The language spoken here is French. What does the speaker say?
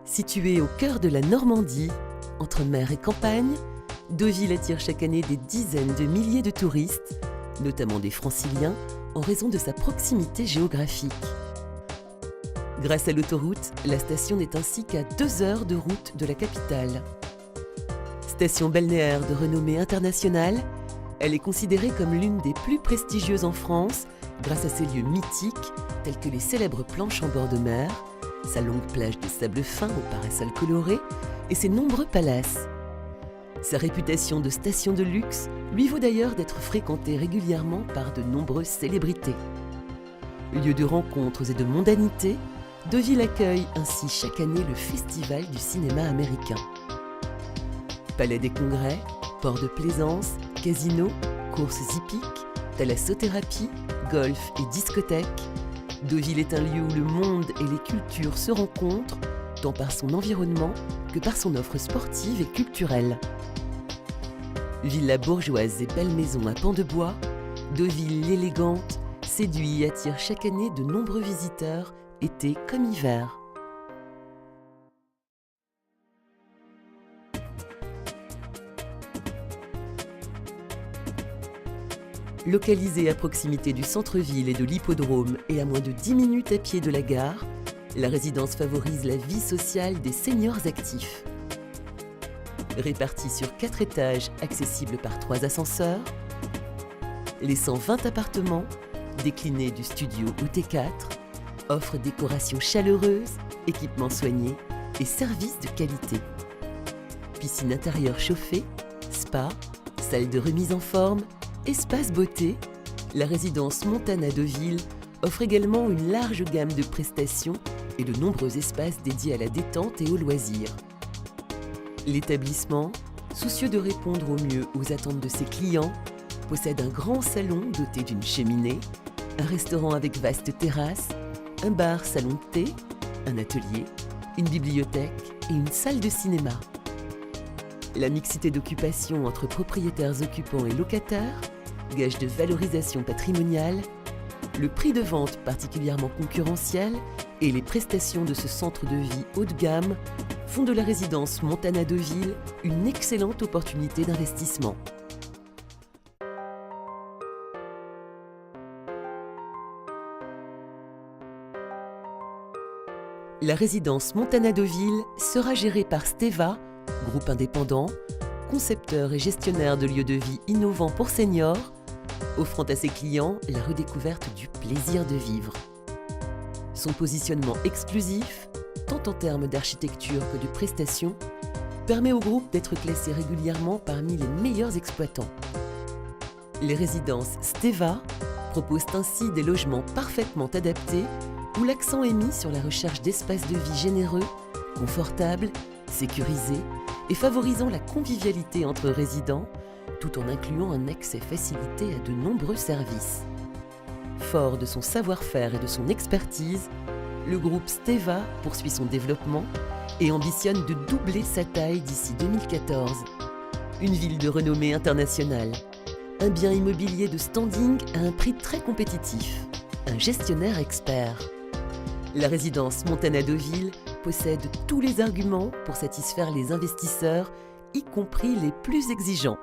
Située au cœur de la Normandie, entre mer et campagne, Deauville attire chaque année des dizaines de milliers de touristes, notamment des franciliens, en raison de sa proximité géographique. Grâce à l'autoroute, la station n'est ainsi qu'à 2 heures de route de la capitale. Station balnéaire de renommée internationale, elle est considérée comme l'une des plus prestigieuses en France grâce à ses lieux mythiques tels que les célèbres planches en bord de mer, sa longue plage de sable fin au parasol coloré et ses nombreux palaces. Sa réputation de station de luxe lui vaut d'ailleurs d'être fréquentée régulièrement par de nombreuses célébrités. Lieu de rencontres et de mondanité, Deauville accueille ainsi chaque année le Festival du cinéma américain. Palais des congrès, port de plaisance, casinos, courses hippiques, thalassothérapie, golf et discothèques, Deauville est un lieu où le monde et les cultures se rencontrent, tant par son environnement que par son offre sportive et culturelle. Villa bourgeoise et belle maison à pans de bois, Deauville l'élégante séduit et attire chaque année de nombreux visiteurs, été comme hiver. Localisée à proximité du centre-ville et de l'hippodrome et à moins de 10 minutes à pied de la gare, la résidence favorise la vie sociale des seniors actifs. Répartie sur 4 étages accessibles par 3 ascenseurs, les 120 appartements, déclinés du studio au T4, offrent décorations chaleureuses, équipements soignés et services de qualité. Piscine intérieure chauffée, spa, salle de remise en forme, espace beauté, la résidence Montana Deauville offre également une large gamme de prestations et de nombreux espaces dédiés à la détente et aux loisirs. L'établissement, soucieux de répondre au mieux aux attentes de ses clients, possède un grand salon doté d'une cheminée, un restaurant avec vaste terrasse, un bar salon de thé, un atelier, une bibliothèque et une salle de cinéma. La mixité d'occupation entre propriétaires occupants et locataires, gage de valorisation patrimoniale, le prix de vente particulièrement concurrentiel et les prestations de ce centre de vie haut de gamme font de la résidence Montana Deauville une excellente opportunité d'investissement. La résidence Montana Deauville sera gérée par Steva, groupe indépendant, concepteur et gestionnaire de lieux de vie innovants pour seniors, offrant à ses clients la redécouverte du plaisir de vivre. Son positionnement exclusif, tant en termes d'architecture que de prestations, permet au groupe d'être classé régulièrement parmi les meilleurs exploitants. Les résidences Steva proposent ainsi des logements parfaitement adaptés où l'accent est mis sur la recherche d'espaces de vie généreux, confortables, sécurisés et favorisant la convivialité entre résidents, tout en incluant un accès facilité à de nombreux services. Fort de son savoir-faire et de son expertise, le groupe Steva poursuit son développement et ambitionne de doubler sa taille d'ici 2014. Une ville de renommée internationale, un bien immobilier de standing à un prix très compétitif, un gestionnaire expert. La résidence Montana Deauville possède tous les arguments pour satisfaire les investisseurs, y compris les plus exigeants.